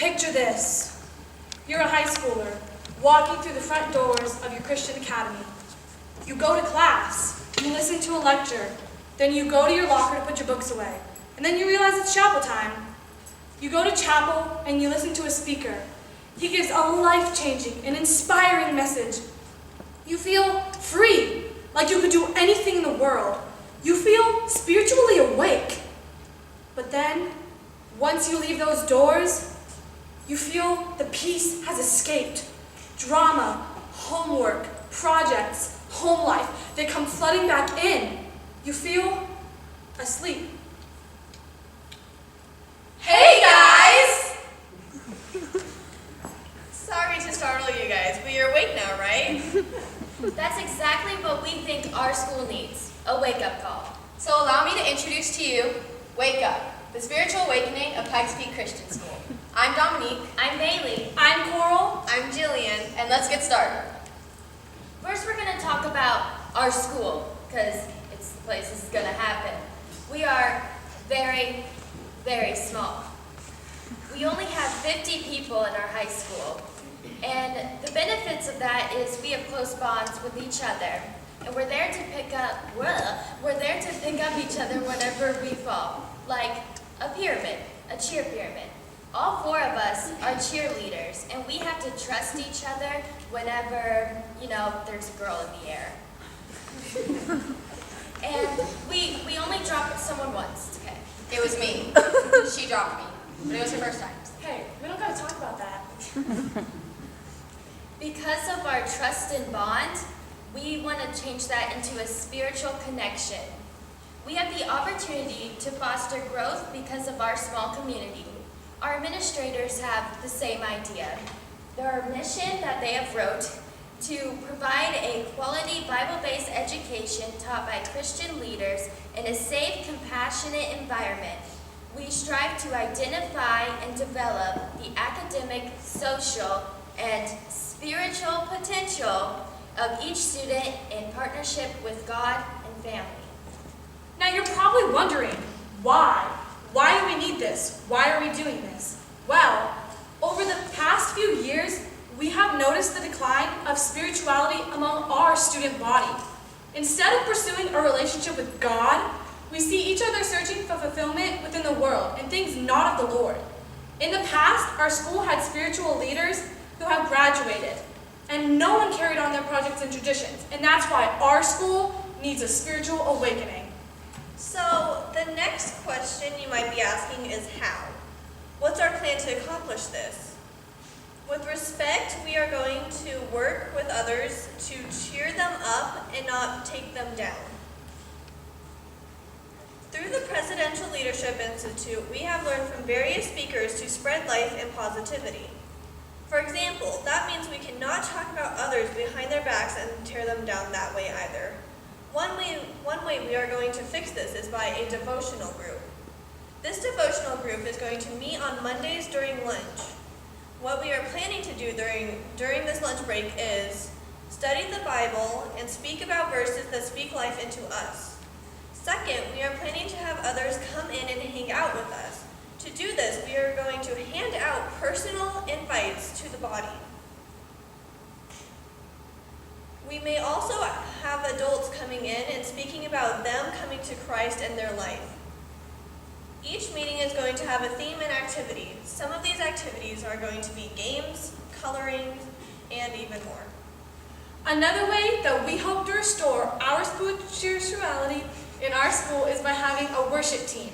Picture this. You're a high schooler, walking through the front doors of your Christian academy. You go to class, you listen to a lecture, then you go to your locker to put your books away, and then you realize it's chapel time. You go to chapel and you listen to a speaker. He gives a life-changing and inspiring message. You feel free, like you could do anything in the world. You feel spiritually awake. But then, once you leave those doors, you feel the peace has escaped. Drama, homework, projects, home life, they come flooding back in. You feel asleep. Hey guys! Sorry to startle you guys, but you're awake now, right? That's exactly what we think our school needs, a wake-up call. So allow me to introduce to you Wake Up, the spiritual awakening of Pikes Peak Christian School. I'm Dominique. I'm Bailey. I'm Coral. I'm Jillian, and let's get started. First, we're going to talk about our school, because it's the place this is going to happen. We are very, very small. We only have 50 people in our high school, and the benefits of that is we have close bonds with each other, and we're there to pick up each other whenever we fall, like a pyramid, a cheer pyramid. All four of us are cheerleaders, and we have to trust each other whenever, there's a girl in the air. And we only drop someone once, okay? It was me. She dropped me, but it was her first time. Hey, we don't gotta talk about that. Because of our trust and bond, we want to change that into a spiritual connection. We have the opportunity to foster growth because of our small community. Our administrators have the same idea. Their mission that they have wrote to provide a quality Bible-based education taught by Christian leaders in a safe, compassionate environment. We strive to identify and develop the academic, social, and spiritual potential of each student in partnership with God and family. Now you're probably wondering, why? Why do we need this? Why are we doing this? Well, over the past few years, we have noticed the decline of spirituality among our student body. Instead of pursuing a relationship with God, we see each other searching for fulfillment within the world and things not of the Lord. In the past, our school had spiritual leaders who have graduated, and no one carried on their projects and traditions, and that's why our school needs a spiritual awakening. So, the next question you might be asking is how? What's our plan to accomplish this? With respect, we are going to work with others to cheer them up and not take them down. Through the Presidential Leadership Institute, we have learned from various speakers to spread life and positivity. For example, that means we cannot talk about others behind their backs and tear them down that way either. One way we are going to fix this is by a devotional group. This devotional group is going to meet on Mondays during lunch. What we are planning to do during this lunch break is study the Bible and speak about verses that speak life into us. Second, we are planning to have others come in and hang out with us. To do this, we are going to hand out personal invites to the body. We may also have adults coming in and speaking about them coming to Christ and their life. Each meeting is going to have a theme and activity. Some of these activities are going to be games, coloring, and even more. Another way that we hope to restore our spirituality in our school is by having a worship team.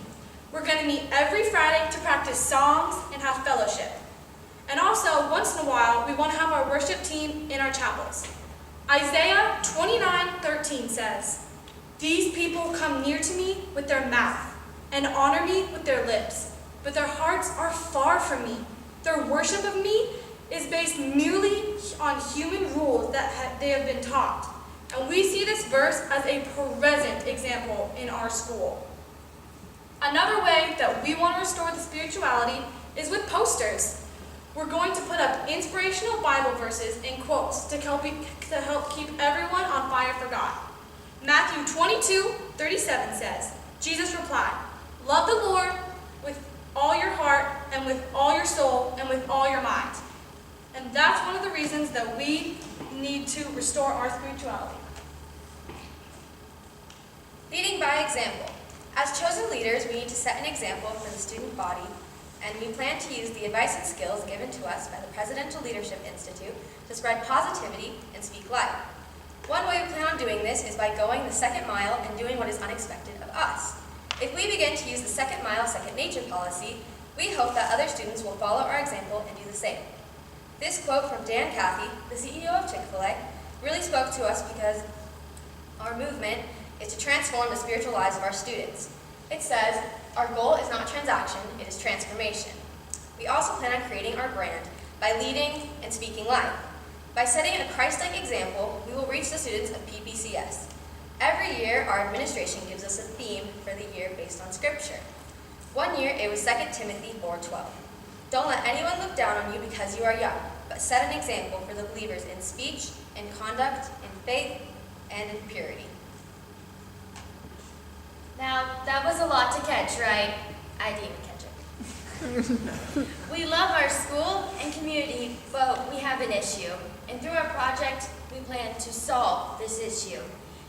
We're going to meet every Friday to practice songs and have fellowship. And also, once in a while, we want to have our worship team in our chapels. Isaiah 29:13 says, "These people come near to me with their mouth and honor me with their lips, but their hearts are far from me. Their worship of me is based merely on human rules that they have been taught." And we see this verse as a present example in our school. Another way that we want to restore the spirituality is with posters. We're going to put up inspirational Bible verses and quotes to help keep everyone on fire for God. Matthew 22:37 says, Jesus replied, "Love the Lord with all your heart and with all your soul and with all your mind. And that's one of the reasons that we need to restore our spirituality. Leading by example. As chosen leaders, we need to set an example for the student body, and we plan to use the advice and skills given to us by the Presidential Leadership Institute to spread positivity and speak life. One way we plan on doing this is by going the second mile and doing what is unexpected of us. If we begin to use the second mile, second nature policy, we hope that other students will follow our example and do the same. This quote from Dan Cathy, the CEO of Chick-fil-A, really spoke to us because our movement is to transform the spiritual lives of our students. It says, our goal is not transaction, it is transformation. We also plan on creating our brand by leading and speaking life. By setting a Christ-like example, we will reach the students of PPCS. Every year, our administration gives us a theme for the year based on Scripture. One year, it was 2 Timothy 4:12. Don't let anyone look down on you because you are young, but set an example for the believers in speech, in conduct, in faith, and in purity. Now, that was a lot to catch, right? I didn't catch it. We love our school and community, but we have an issue. And through our project, we plan to solve this issue.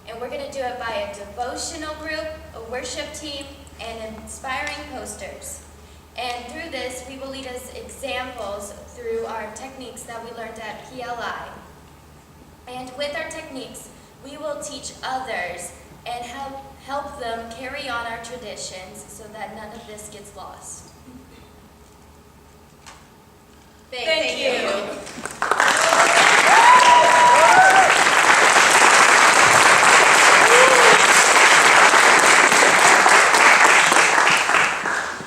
And we're going to do it by a devotional group, a worship team, and inspiring posters. And through this, we will lead as examples through our techniques that we learned at PLI. And with our techniques, we will teach others and help them carry on our traditions so that none of this gets lost. Thank you.